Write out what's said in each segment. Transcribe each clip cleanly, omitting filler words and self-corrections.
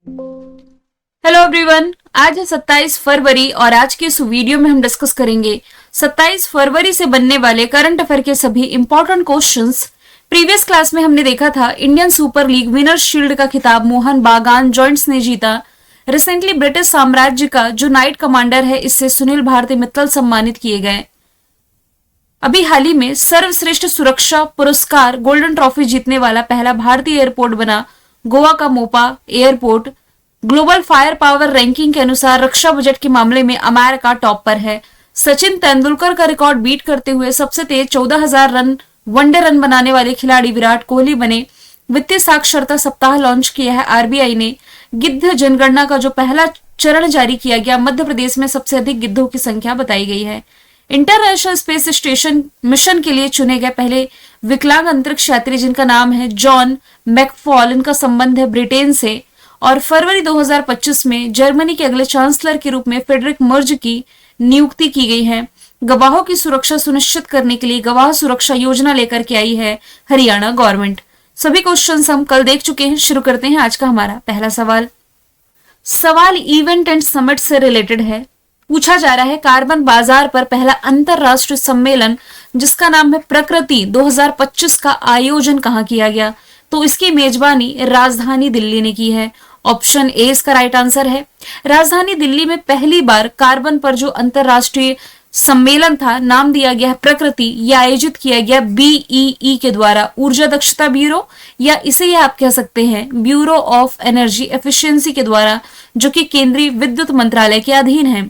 Hello everyone, आज है 27 फरवरी और आज के इस वीडियो में हम डिस्कस करेंगे 27 फरवरी से बनने वाले करंट अफेयर के सभी इंपॉर्टेंट क्वेश्चंस। प्रीवियस क्लास में हमने देखा था Indian super league winners shield का खिताब मोहन बागान जॉइंट्स ने जीता। रिसेंटली ब्रिटिश साम्राज्य का जो नाइट कमांडर है, इससे सुनील भारती मित्तल सम्मानित किए गए। अभी हाल ही में सर्वश्रेष्ठ सुरक्षा पुरस्कार गोल्डन ट्रॉफी जीतने वाला पहला भारतीय एयरपोर्ट बना गोवा का Mopa airport. Global fire power ranking के अनुसार रक्षा बजट के मामले में अमेरिका टॉप पर है। सचिन तेंदुलकर का रिकॉर्ड बीट करते हुए सबसे तेज 14,000 रन वनडे रन बनाने वाले खिलाड़ी विराट कोहली बने। वित्तीय साक्षरता सप्ताह लॉन्च किया है आरबीआई ने। गिद्ध जनगणना का जो पहला चरण जारी किया गया, मध्य प्रदेश में सबसे अधिक गिद्धों की संख्या बताई गई है। इंटरनेशनल स्पेस स्टेशन मिशन के लिए चुने गए पहले विकलांग अंतरिक्ष यात्री जिनका नाम है जॉन मैकफॉल, इनका संबंध है ब्रिटेन से। और फरवरी 2025 में जर्मनी के अगले चांसलर के रूप में फ्रेडरिक मर्ज की नियुक्ति की गई है। गवाहों की सुरक्षा सुनिश्चित करने के लिए गवाह सुरक्षा योजना लेकर के आई है हरियाणा गवर्नमेंट। सभी क्वेश्चंस हम कल देख चुके हैं। शुरू करते हैं आज का हमारा पहला सवाल इवेंट एंड समिट से रिलेटेड है। पूछा जा रहा है कार्बन बाजार पर पहला अंतरराष्ट्रीय सम्मेलन जिसका नाम है प्रकृति 2025 का आयोजन कहाँ किया गया? तो इसकी मेजबानी राजधानी दिल्ली ने की है। ऑप्शन ए इसका राइट आंसर है। राजधानी दिल्ली में पहली बार कार्बन पर जो अंतरराष्ट्रीय सम्मेलन था, नाम दिया गया है प्रकृति, यह आयोजित किया गया बीईई के द्वारा, ऊर्जा दक्षता ब्यूरो, या इसे आप कह सकते हैं ब्यूरो ऑफ एनर्जी एफिशिएंसी के द्वारा, जो कि केंद्रीय विद्युत मंत्रालय के अधीन है।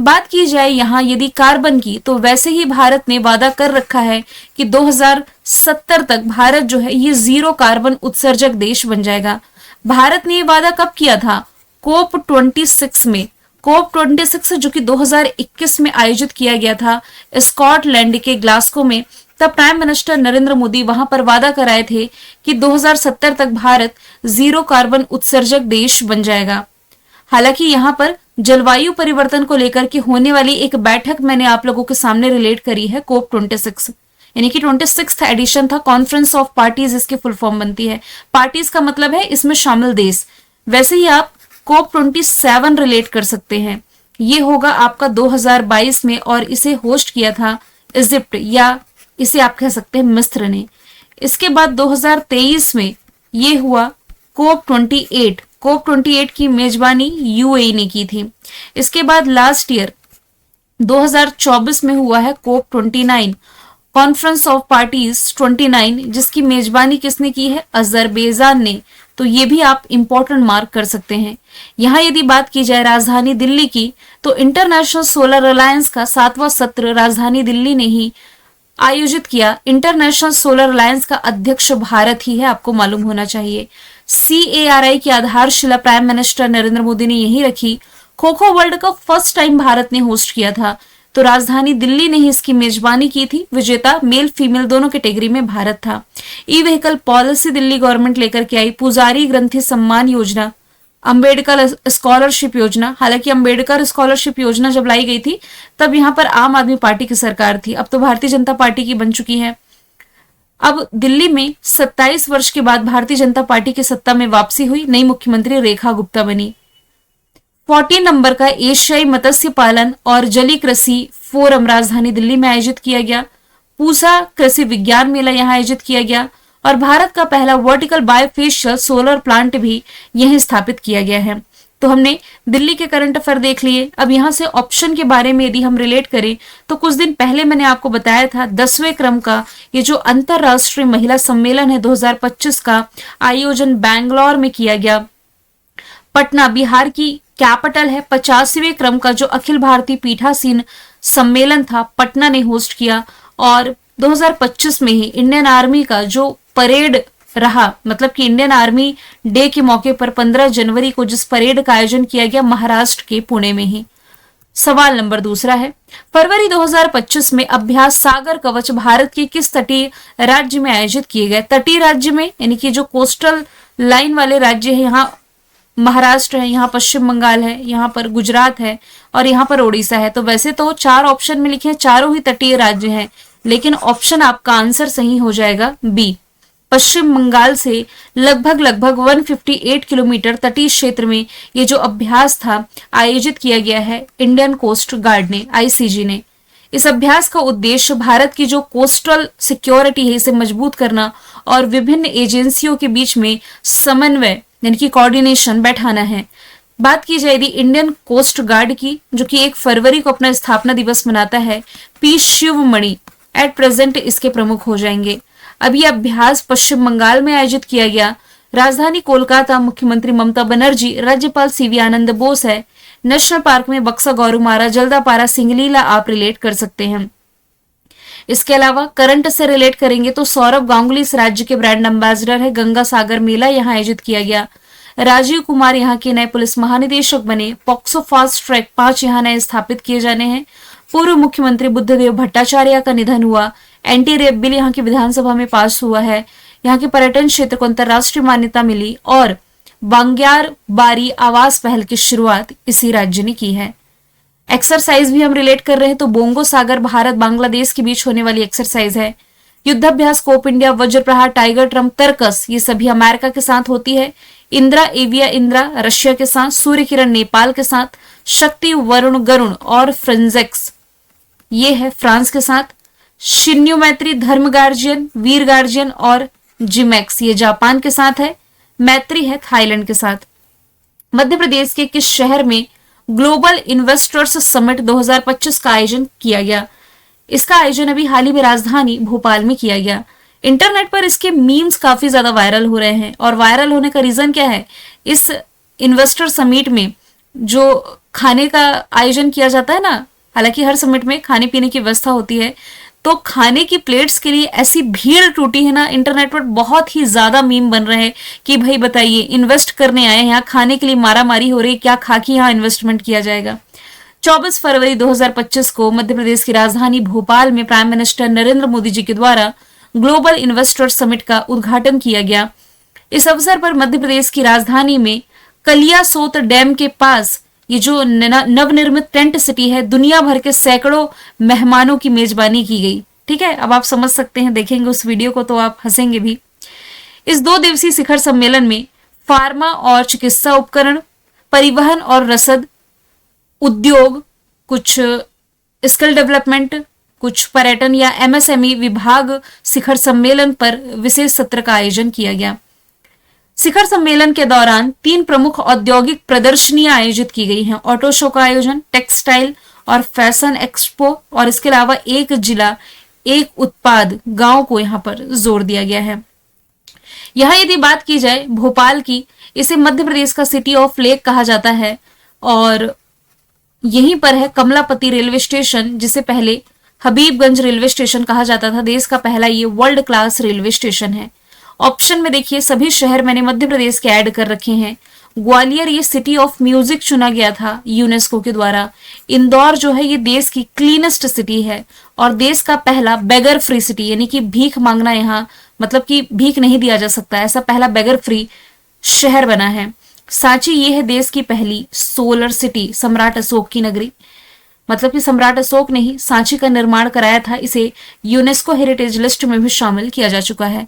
बात की जाए यहाँ यदि कार्बन की, तो वैसे ही भारत ने वादा कर रखा है कि 2070 तक भारत जो है ये जीरो कार्बन उत्सर्जक देश बन जाएगा। भारत ने ये वादा कब किया था? कोप 26 में। कोप 26 जो कि 2021 में आयोजित किया गया था स्कॉटलैंड के ग्लासगो में। तब प्राइम मिनिस्टर नरेंद्र मोदी वहां पर वादा कराए थे कि 2070 तक भारत जीरो कार्बन उत्सर्जक देश बन जाएगा। हालांकि यहाँ पर जलवायु परिवर्तन को लेकर के होने वाली एक बैठक मैंने आप लोगों के सामने रिलेट करी है, कोप 26, यानी कि 26th एडिशन था। कॉन्फ्रेंस ऑफ पार्टीज इसकी फुल फॉर्म बनती है। पार्टीज का मतलब है इसमें शामिल देश। वैसे ही आप कोप 27 रिलेट कर सकते हैं। ये होगा आपका 2022 में और इसे होस्ट किया था इजिप्ट, या इसे आप कह सकते हैं मिस्र ने। इसके बाद 2023 में ये हुआ कोप 28। कोप 28 की मेजबानी यूएई ने की थी। इसके बाद लास्ट ईयर 2024 में हुआ है कोप 29, कॉन्फ्रेंस ऑफ पार्टीज 29, जिसकी मेजबानी किसने की है? अजरबैजान ने। तो ये भी आप इंपॉर्टेंट मार्क कर सकते हैं। यहाँ यदि बात की जाए राजधानी दिल्ली की, तो इंटरनेशनल सोलर अलायंस का 7वां सत्र राजधानी दिल्ली ने ही आयोजित किया। इंटरनेशनल सोलर अलायंस का अध्यक्ष भारत ही है, आपको मालूम होना चाहिए। CARI की आधारशिला प्राइम मिनिस्टर नरेंद्र मोदी ने यही रखी। Kho kho world cup first time Bharat ने होस्ट किया था, तो राजधानी दिल्ली ने ही इसकी मेजबानी की थी। विजेता मेल फीमेल दोनों कैटेगरी में भारत था। E vehicle policy Delhi government लेकर के आई। पुजारी ग्रंथि सम्मान योजना, अंबेडकर स्कॉलरशिप योजना। हालांकि अंबेडकर स्कॉलरशिप योजना जब लाई गई थी तब यहाँ पर आम आदमी पार्टी की सरकार थी, अब तो भारतीय जनता पार्टी की बन चुकी है। अब दिल्ली में 27 वर्ष के बाद भारतीय जनता पार्टी की सत्ता में वापसी हुई। नई मुख्यमंत्री रेखा गुप्ता बनी। 40 नंबर का एशियाई मत्स्य पालन और जलीय कृषि फोरम राजधानी दिल्ली में आयोजित किया गया। पूसा कृषि विज्ञान मेला यहाँ आयोजित किया गया और भारत का पहला वर्टिकल बायोफेशियल सोलर प्लांट भी यहीं स्थापित किया गया है। तो हमने दिल्ली के करंट अफेयर देख लिए। अब यहाँ से ऑप्शन के बारे में यदि हम रिलेट करें, तो कुछ दिन पहले मैंने आपको बताया था 10वें क्रम का ये जो अंतरराष्ट्रीय महिला सम्मेलन है 2025 का आयोजन बैंगलोर में किया गया। पटना बिहार की कैपिटल है। 50वें क्रम का जो अखिल भारतीय पीठासीन सम्मेलन था पटना ने होस्ट किया। और 2025 में ही इंडियन आर्मी का जो परेड रहा, मतलब कि इंडियन आर्मी डे के मौके पर 15 जनवरी को जिस परेड का आयोजन किया गया महाराष्ट्र के पुणे में ही। सवाल नंबर दूसरा है, फरवरी 2025 में अभ्यास सागर कवच भारत के किस तटीय राज्य में आयोजित किए गए? तटीय राज्य में, यानी कि जो कोस्टल लाइन वाले राज्य है, यहाँ महाराष्ट्र है, यहाँ पश्चिम बंगाल है, यहाँ पर गुजरात है और यहाँ पर ओडिशा है। तो वैसे तो 4 ऑप्शन में लिखे हैं, चारों ही तटीय राज्य हैं, लेकिन ऑप्शन आपका आंसर सही हो जाएगा बी। पश्चिम बंगाल से लगभग 158 किलोमीटर तटीय क्षेत्र में ये जो अभ्यास था आयोजित किया गया है इंडियन कोस्ट गार्ड ने, आईसीजी ने। इस अभ्यास का उद्देश्य भारत की जो कोस्टल सिक्योरिटी है इसे मजबूत करना और विभिन्न एजेंसियों के बीच में समन्वय यानी कि कोऑर्डिनेशन बैठाना है। बात की जाए यदि इंडियन कोस्ट गार्ड की, जो कि 1 फरवरी को अपना स्थापना दिवस मनाता है, पी शिवमणि एट प्रेजेंट इसके प्रमुख हो जाएंगे। अब यह अभ्यास पश्चिम बंगाल में आयोजित किया गया। राजधानी कोलकाता, मुख्यमंत्री ममता बनर्जी, राज्यपाल सीवी आनंद बोस है। नेशनल पार्क में बक्सा, गौरुमारा, जल्दापारा, सिंगलीला आप रिलेट कर सकते हैं। इसके अलावा करंट से रिलेट करेंगे तो सौरभ गांगुली इस राज्य के ब्रांड एम्बेसडर है। गंगा सागर मेला यहाँ आयोजित किया गया। राजीव कुमार यहाँ के नए पुलिस महानिदेशक बने। पॉक्सो फास्ट ट्रैक 5 यहाँ नए स्थापित किए जाने हैं। पूर्व मुख्यमंत्री बुद्धदेव भट्टाचार्य का निधन हुआ। एंटी रेप बिल यहाँ की विधानसभा में पास हुआ है। यहाँ के पर्यटन क्षेत्र को अंतर्राष्ट्रीय मान्यता मिली और बांग्यार बारी आवास पहल की शुरुआत इसी राज्य ने की है। एक्सरसाइज भी हम रिलेट कर रहे हैं तो बोंगो सागर भारत बांग्लादेश के बीच होने वाली एक्सरसाइज है। युद्धाभ्यास कोप इंडिया, वज्र प्रहार, टाइगर ट्रम्प, तर्कस ये सभी अमेरिका के साथ होती है। इंद्रा एविया इंद्रा रशिया के साथ, सूर्य किरण नेपाल के साथ, शक्ति वरुण गरुण और फ्रेंजेक्स ये है फ्रांस के साथ। शिन्यू मैत्री, धर्म गार्जियन, वीर गार्जियन और जिमैक्स ये जापान के साथ है। मैत्री है थाईलैंड के साथ। मध्य प्रदेश के किस शहर में ग्लोबल इन्वेस्टर्स समिट 2025 का आयोजन किया गया? इसका आयोजन अभी हाल ही में राजधानी भोपाल में किया गया। इंटरनेट पर इसके मीम्स काफी ज्यादा वायरल हो रहे हैं और वायरल होने का रीजन क्या है? इस इन्वेस्टर समिट में जो खाने का आयोजन किया जाता है ना, हालांकि हर समिट में खाने पीने की व्यवस्था होती है, तो खाने की प्लेट्स के लिए ऐसी भीड़ टूटी है ना, इंटरनेट पर बहुत ही ज्यादा मीम बन रहे हैं कि भाई बताइए इन्वेस्ट करने आए यहाँ, खाने के लिए मारा मारी हो रही, क्या खा के यहाँ इन्वेस्टमेंट किया जाएगा। 24 फरवरी 2025 को मध्य प्रदेश की राजधानी भोपाल में प्राइम मिनिस्टर नरेंद्र मोदी जी के द्वारा ग्लोबल इन्वेस्टर समिट का उद्घाटन किया गया। इस अवसर पर मध्य प्रदेश की राजधानी में कलियासोत डैम के पास ये जो नवनिर्मित टेंट सिटी है, दुनिया भर के सैकड़ों मेहमानों की मेजबानी की गई। ठीक है, अब आप समझ सकते हैं, देखेंगे उस वीडियो को तो आप हंसेंगे भी। इस 2 दिवसीय शिखर सम्मेलन में फार्मा और चिकित्सा उपकरण, परिवहन और रसद, उद्योग, कुछ स्किल डेवलपमेंट, कुछ पर्यटन या एमएसएमई विभाग शिखर सम्मेलन पर विशेष सत्र का आयोजन किया गया। शिखर सम्मेलन के दौरान 3 प्रमुख औद्योगिक प्रदर्शनियां आयोजित की गई हैं। ऑटो शो का आयोजन, टेक्सटाइल और फैशन एक्सपो और इसके अलावा एक जिला एक उत्पाद गांव को यहाँ पर जोर दिया गया है। यहाँ यदि बात की जाए भोपाल की, इसे मध्य प्रदेश का सिटी ऑफ लेक कहा जाता है और यहीं पर है कमलापति रेलवे स्टेशन, जिसे पहले हबीबगंज रेलवे स्टेशन कहा जाता था। देश का पहला ये वर्ल्ड क्लास रेलवे स्टेशन है। ऑप्शन में देखिए सभी शहर मैंने मध्य प्रदेश के ऐड कर रखे हैं। ग्वालियर ये सिटी ऑफ म्यूजिक चुना गया था यूनेस्को के द्वारा। इंदौर जो है ये देश की क्लीनेस्ट सिटी है और देश का पहला बेगर फ्री सिटी, यानी कि भीख मांगना यहाँ मतलब कि भीख नहीं दिया जा सकता, ऐसा पहला बेगर फ्री शहर बना है। सांची ये है देश की पहली सोलर सिटी, सम्राट अशोक की नगरी, मतलब कि सम्राट अशोक ने ही सांची का निर्माण कराया था। इसे यूनेस्को हेरिटेज लिस्ट में भी शामिल किया जा चुका है।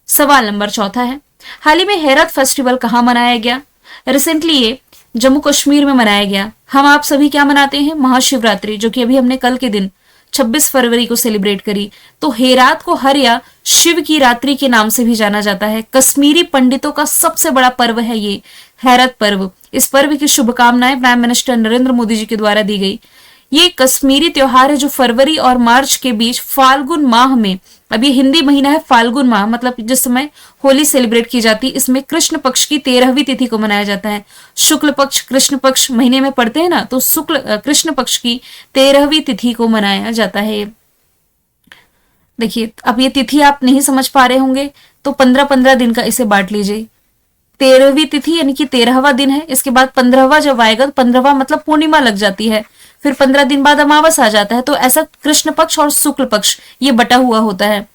सवाल नंबर 4 है, हाल ही में हेरत फेस्टिवल कहाँ मनाया गया? रिसेंटली ये जम्मू कश्मीर में मनाया गया। हम आप सभी क्या मनाते हैं? महाशिवरात्रि, जो कि अभी हमने कल के दिन 26 फरवरी को सेलिब्रेट करी। तो हेरात को हर या शिव की रात्रि के नाम से भी जाना जाता है। कश्मीरी पंडितों का सबसे बड़ा पर्व है ये हेरत पर्व। इस पर्व की शुभकामनाएं प्राइम मिनिस्टर नरेंद्र मोदी जी के द्वारा दी गई। ये कश्मीरी त्योहार है जो फरवरी और मार्च के बीच फाल्गुन माह में, अब ये हिंदी महीना है फाल्गुन माह, मतलब जिस समय होली सेलिब्रेट की जाती है, इसमें कृष्ण पक्ष की 13वीं तिथि को मनाया जाता है। शुक्ल पक्ष कृष्ण पक्ष महीने में पड़ते हैं ना, तो शुक्ल कृष्ण पक्ष की 13वीं तिथि को मनाया जाता है। देखिए अब ये तिथि आप नहीं समझ पा रहे होंगे तो 15-15 दिन का इसे बांट लीजिए। 13वीं तिथि यानी कि 13वां दिन है, इसके बाद 15वां जब आएगा तो 15वां मतलब पूर्णिमा लग जाती है, फिर 15 दिन बाद अमावस आ जाता है। तो ऐसा कृष्ण पक्ष और शुक्ल पक्ष ये बटा हुआ होता है।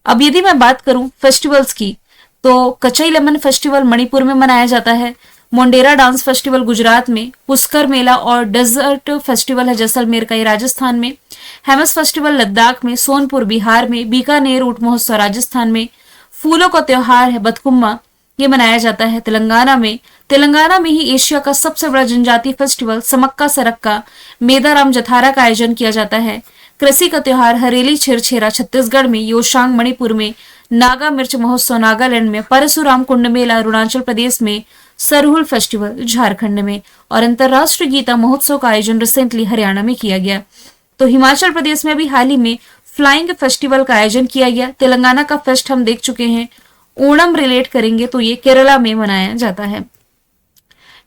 अब यदि मैं बात करूं फेस्टिवल्स की, तो कचई लेमन फेस्टिवल मणिपुर में मनाया जाता है। मोंडेरा डांस फेस्टिवल गुजरात में, पुष्कर मेला और डेजर्ट फेस्टिवल है जैसलमेर का, ये राजस्थान में। हेमस फेस्टिवल लद्दाख में, सोनपुर बिहार में, बीकानेर ऊंट महोत्सव राजस्थान में, फूलों का त्योहार है बतकुम्मा, ये मनाया जाता है तेलंगाना में। तेलंगाना में ही एशिया का सबसे बड़ा जनजातीय फेस्टिवल समक्का सरक्का मेदाराम जथारा का आयोजन किया जाता है। कृषि का त्योहार हरेली छिरछेरा छत्तीसगढ़ में, योशांग मणिपुर में, नागा मिर्च महोत्सव नागालैंड में, परशुराम कुंड मेला अरुणाचल प्रदेश में, सरहुल फेस्टिवल झारखंड में, और अंतरराष्ट्रीय गीता महोत्सव का आयोजन रिसेंटली हरियाणा में किया गया। तो हिमाचल प्रदेश में अभी हाल ही में फ्लाइंग फेस्टिवल का आयोजन किया गया। तेलंगाना का फेस्ट हम देख चुके हैं। ओणम रिलेट करेंगे तो ये केरला में मनाया जाता है।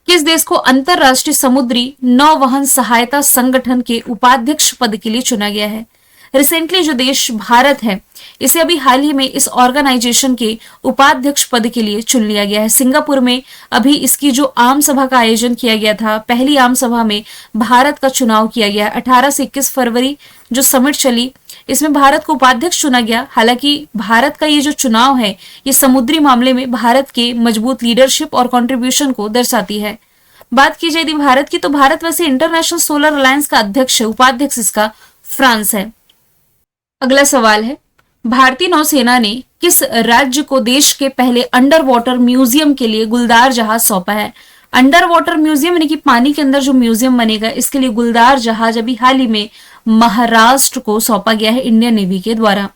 किस देश को अंतरराष्ट्रीय समुद्री नौवहन सहायता संगठन के उपाध्यक्ष पद के लिए चुना गया है? रिसेंटली जो देश भारत है, इसे अभी हाल ही में इस ऑर्गेनाइजेशन के उपाध्यक्ष पद के लिए चुन लिया गया है। सिंगापुर में अभी इसकी जो आम सभा का आयोजन किया गया था, पहली आम सभा में भारत का चुनाव किया गया। 18 से 21 फरवरी जो समिट चली, इसमें भारत को उपाध्यक्ष चुना गया। हालांकि भारत का ये जो चुनाव है, ये समुद्री मामले में भारत के मजबूत लीडरशिप और कंट्रीब्यूशन को दर्शाती है। बात की जाए यदि भारत की, तो भारत वैसे इंटरनेशनल सोलर अलायंस का अध्यक्ष है, उपाध्यक्ष इसका फ्रांस है। अगला सवाल है, भारतीय नौसेना ने किस राज्य को देश के पहले अंडर वाटर म्यूजियम के लिए गुलदार जहाज सौंपा है? अंडर वाटर म्यूजियम यानी कि पानी के अंदर जो म्यूजियम बनेगा, इसके लिए गुलदार जहाज अभी हाल ही में महाराष्ट्र को सौंपा गया है इंडियन नेवी के द्वारा।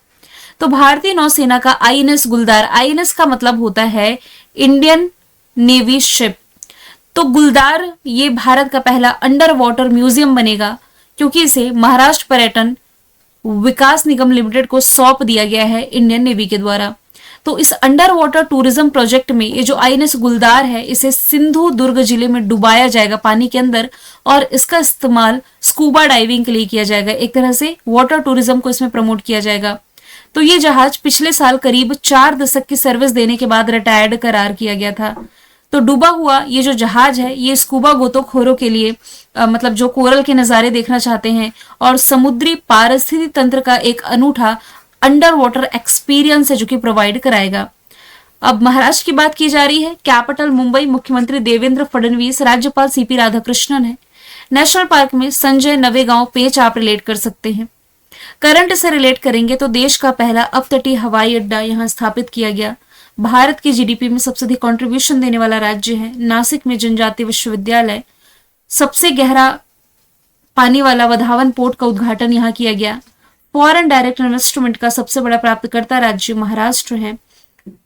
तो भारतीय नौसेना का आईएनएस गुलदार, आईएनएस का मतलब होता है इंडियन नेवी शिप। तो गुलदार ये भारत का पहला अंडर वाटर म्यूजियम बनेगा, क्योंकि इसे महाराष्ट्र पर्यटन विकास निगम लिमिटेड को सौंप दिया गया है इंडियन नेवी के द्वारा। तो इस अंडर वाटर टूरिज्म प्रोजेक्ट में ये जो आईएनएस गुलदार है, इसे सिंधु दुर्ग जिले में डुबाया जाएगा पानी के अंदर, और इसका इस्तेमाल स्कूबा डाइविंग के लिए किया जाएगा। एक तरह से वाटर टूरिज्म को इसमें प्रमोट किया जाएगा। तो ये जहाज पिछले साल करीब 4 दशक की सर्विस देने के बाद रिटायर्ड करार किया गया था। तो डूबा हुआ ये जो जहाज है, ये स्कूबा गोताखोरों के लिए मतलब जो कोरल के नजारे देखना चाहते हैं और समुद्री पारिस्थितिकी तंत्र का एक अनूठा अंडर वाटर एक्सपीरियंस है जो कि प्रोवाइड कराएगा। अब महाराष्ट्र की बात की जा रही है। कैपिटल मुंबई, मुख्यमंत्री देवेंद्र फडणवीस, राज्यपाल सीपी राधाकृष्णन है। नेशनल पार्क में संजय नवेगांव पेंच आप रिलेट कर सकते हैं। करंट से रिलेट करेंगे तो देश का पहला अपतटीय हवाई अड्डा यहाँ स्थापित किया गया। भारत की जीडीपी में सबसे अधिक कंट्रीब्यूशन देने वाला राज्य है। नासिक में जनजातीय विश्वविद्यालय, सबसे गहरा पानी वाला वधावन पोर्ट का उद्घाटन यहाँ किया गया। फॉरेन डायरेक्ट इन्वेस्टमेंट का सबसे बड़ा प्राप्तकर्ता राज्य महाराष्ट्र है।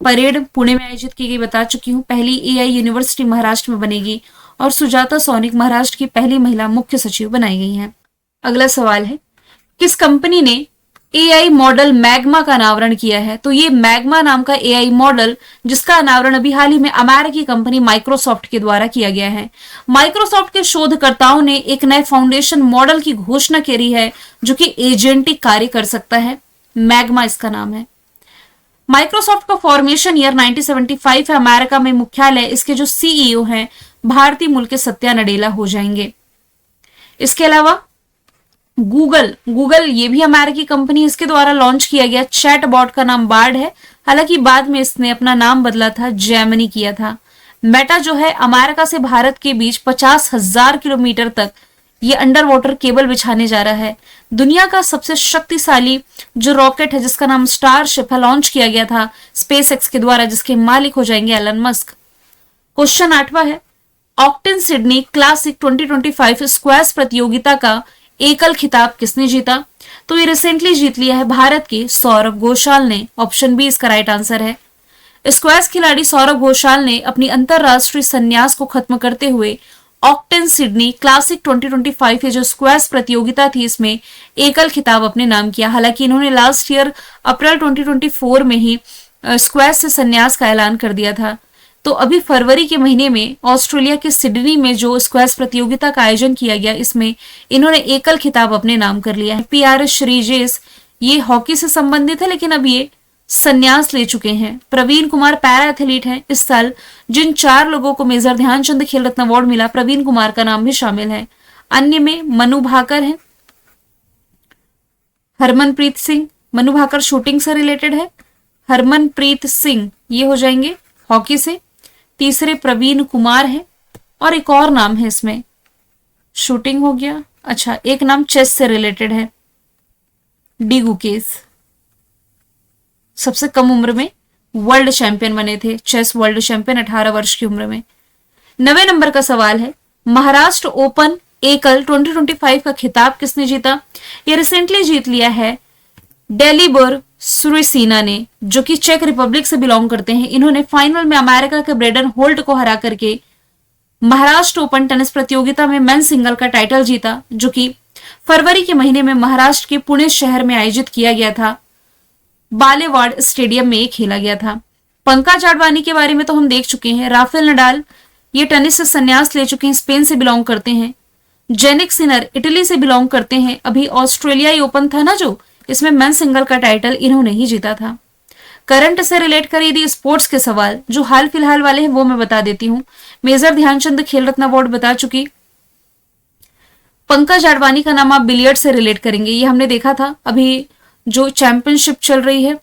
परेड पुणे में आयोजित की गई, बता चुकी हूँ। पहली एआई यूनिवर्सिटी महाराष्ट्र में बनेगी और सुजाता सोनिक महाराष्ट्र की पहली महिला मुख्य सचिव बनाई गई हैं। अगला सवाल है, किस कंपनी ने एआई मॉडल मैग्मा का अनावरण किया है? तो ये मैग्मा नाम का एआई मॉडल, जिसका अनावरण अभी हाल ही में अमेरिकी कंपनी माइक्रोसॉफ्ट के द्वारा किया गया है। माइक्रोसॉफ्ट के शोधकर्ताओं ने एक नए फाउंडेशन मॉडल की घोषणा करी है जो कि एजेंटिक कार्य कर सकता है। मैग्मा इसका नाम है। माइक्रोसॉफ्ट का फॉर्मेशन ईयर 1975 है। अमेरिका में मुख्यालय। इसके जो सीईओ हैं भारतीय मूल के सत्या नडेला हो जाएंगे। इसके अलावा गूगल ये भी अमेरिकी कंपनी, इसके द्वारा लॉन्च किया गया चैट बॉट का नाम बार्ड है। हालांकि बाद में इसने अपना नाम बदला था, जेमिनी किया था। मेटा जो है अमेरिका से भारत के बीच 50,000 किलोमीटर तक ये अंडर वाटर केबल बिछाने जा रहा है। दुनिया का सबसे शक्तिशाली जो रॉकेट है जिसका नाम स्टारशिप है, लॉन्च किया गया था स्पेसएक्स के द्वारा, जिसके मालिक हो जाएंगे एलन मस्क। क्वेश्चन 8वां है, ऑक्टेन सिडनी क्लासिक 2025 स्क्वैश प्रतियोगिता का एकल खिताब किसने जीता? तो ये रिसेंटली जीत लिया है भारत के सौरभ घोषाल ने। ऑप्शन बी इसका राइट आंसर है। स्क्वैश खिलाड़ी सौरभ घोषाल ने अपनी अंतरराष्ट्रीय संन्यास को खत्म करते हुए ऑक्टेन सिडनी क्लासिक 2025 ये जो स्क्वैश प्रतियोगिता थी, इसमें एकल खिताब अपने नाम किया। हालांकि इन्होंने लास्ट ईयर अप्रैल 2024 में ही स्क्वैश से संन्यास का ऐलान कर दिया था। तो अभी फरवरी के महीने में ऑस्ट्रेलिया के सिडनी में जो स्क्वैश प्रतियोगिता का आयोजन किया गया, इसमें इन्होंने एकल खिताब अपने नाम कर लिया है। पीआर श्रीजेश ये हॉकी से संबंधित है, लेकिन अब ये संन्यास ले चुके हैं। प्रवीण कुमार पैरा एथलीट हैं। इस साल जिन 4 लोगों को मेजर ध्यानचंद खेल रत्न अवार्ड मिला, प्रवीण कुमार का नाम भी शामिल है। अन्य में मनु भाकर है, हरमनप्रीत सिंह, मनु भाकर शूटिंग से रिलेटेड है। हरमनप्रीत सिंह ये हो जाएंगे हॉकी से। तीसरे प्रवीण कुमार है और एक और नाम है इसमें, शूटिंग हो गया। अच्छा, एक नाम चेस से रिलेटेड है, डी गुकेश। सबसे कम उम्र में वर्ल्ड चैंपियन बने थे, चेस वर्ल्ड चैंपियन 18 वर्ष की उम्र में। 9वें नंबर का सवाल है, महाराष्ट्र ओपन एकल 2025 का खिताब किसने जीता? ये रिसेंटली जीत लिया है डेलिबर सुरेसिना ने, जो कि चेक रिपब्लिक से बिलोंग करते हैं। इन्होंने फाइनल में अमेरिका के ब्रेडन होल्ट को हरा करके महाराष्ट्र ओपन टेनिस प्रतियोगिता में मेन सिंगल का टाइटल जीता, जो कि फरवरी के महीने में महाराष्ट्र के पुणे शहर में आयोजित किया गया था। बालेवाड़ स्टेडियम में खेला गया था। पंकज आडवाणी के बारे में तो हम देख चुके हैं। राफेल नडाल ये टेनिस से संन्यास ले चुके हैं, स्पेन से बिलोंग करते हैं। जेनिक सिनर इटली से बिलोंग करते हैं। अभी ऑस्ट्रेलियाई ओपन था ना जो, इसमें मेन सिंगल का टाइटल इन्होंने ही जीता था। करंट से रिलेट कर यदि स्पोर्ट्स के सवाल जो हाल फिलहाल वाले हैं वो मैं बता देती हूँ। मेजर ध्यानचंद खेल रत्न अवार्ड बता चुकी। पंकज आडवाणी का नाम आप बिलियर्ड से रिलेट करेंगे, ये हमने देखा था। अभी जो चैंपियनशिप चल रही है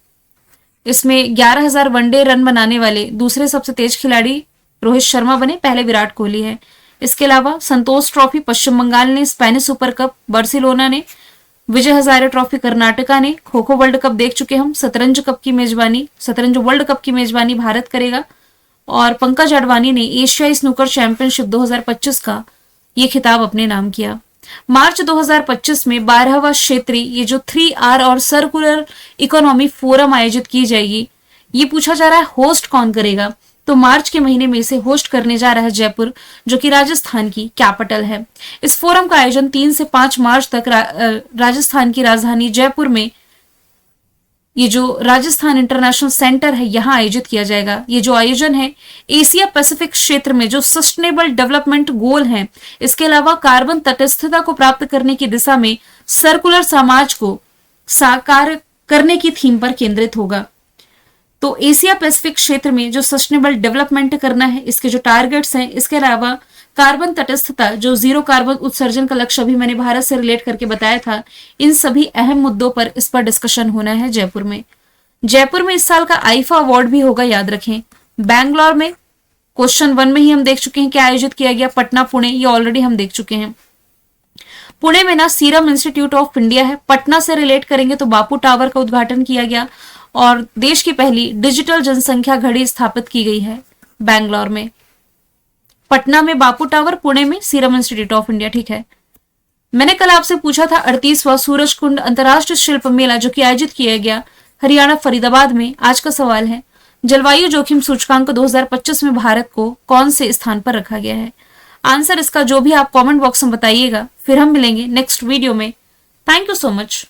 इसमें 11,000 वनडे रन बनाने वाले दूसरे सबसे तेज खिलाड़ी रोहित शर्मा बने, पहले विराट कोहली है। इसके अलावा संतोष ट्रॉफी पश्चिम बंगाल ने, स्पेनिश सुपर कप बार्सिलोना ने, विजय हजारे ट्रॉफी कर्नाटका ने, खो खो वर्ल्ड कप देख चुके हम, शतरंज वर्ल्ड कप की मेजबानी भारत करेगा। और पंकज आडवाणी ने एशियाई स्नूकर चैंपियनशिप 2025 का ये खिताब अपने नाम किया। मार्च 2025 में 12वां क्षेत्रीय ये जो 3R और सर्कुलर इकोनॉमी फोरम आयोजित की जाएगी। ये पूछा जा रहा है होस्ट कौन करेगा, तो मार्च के महीने में इसे होस्ट करने जा रहा है जयपुर, जो कि राजस्थान की कैपिटल है। इस फोरम का आयोजन 3 से 5 मार्च तक राजस्थान की राजधानी जयपुर में ये जो राजस्थान इंटरनेशनल सेंटर है यहाँ आयोजित किया जाएगा। ये जो आयोजन है एशिया पैसिफिक क्षेत्र में जो सस्टेनेबल डेवलपमेंट गोल हैं, इसके अलावा कार्बन तटस्थता को प्राप्त करने की दिशा में सर्कुलर समाज को साकार करने की थीम पर केंद्रित होगा। तो एशिया पैसिफिक क्षेत्र में जो सस्टेनेबल डेवलपमेंट करना है, इसके जो टारगेट्स हैं, इसके अलावा कार्बन तटस्थता जो जीरो कार्बन उत्सर्जन का लक्ष्य अभी मैंने भारत से रिलेट करके बताया था, इन सभी अहम मुद्दों पर इस पर डिस्कशन होना है जयपुर में। जयपुर में इस साल का आईफा अवार्ड भी होगा, याद रखें। बैंगलोर में क्वेश्चन 1 में ही हम देख चुके हैं क्या आयोजित किया गया। पटना पुणे ये ऑलरेडी हम देख चुके हैं। पुणे में ना सीरम इंस्टीट्यूट ऑफ इंडिया है। पटना से रिलेट करेंगे तो बापू टावर का उद्घाटन किया गया और देश की पहली डिजिटल जनसंख्या घड़ी स्थापित की गई है बैंगलोर में। पटना में बापू टावर, पुणे में सीरम इंस्टीट्यूट ऑफ इंडिया। ठीक है, मैंने कल आपसे पूछा था 38वां सूरजकुंड अंतर्राष्ट्रीय शिल्प मेला जो कि आयोजित किया गया हरियाणा फरीदाबाद में। आज का सवाल है जलवायु जोखिम सूचकांक 2025 में भारत को कौन से स्थान पर रखा गया है? आंसर इसका जो भी आप कमेंट बॉक्स में बताइएगा। फिर हम मिलेंगे नेक्स्ट वीडियो में। Thank you so much.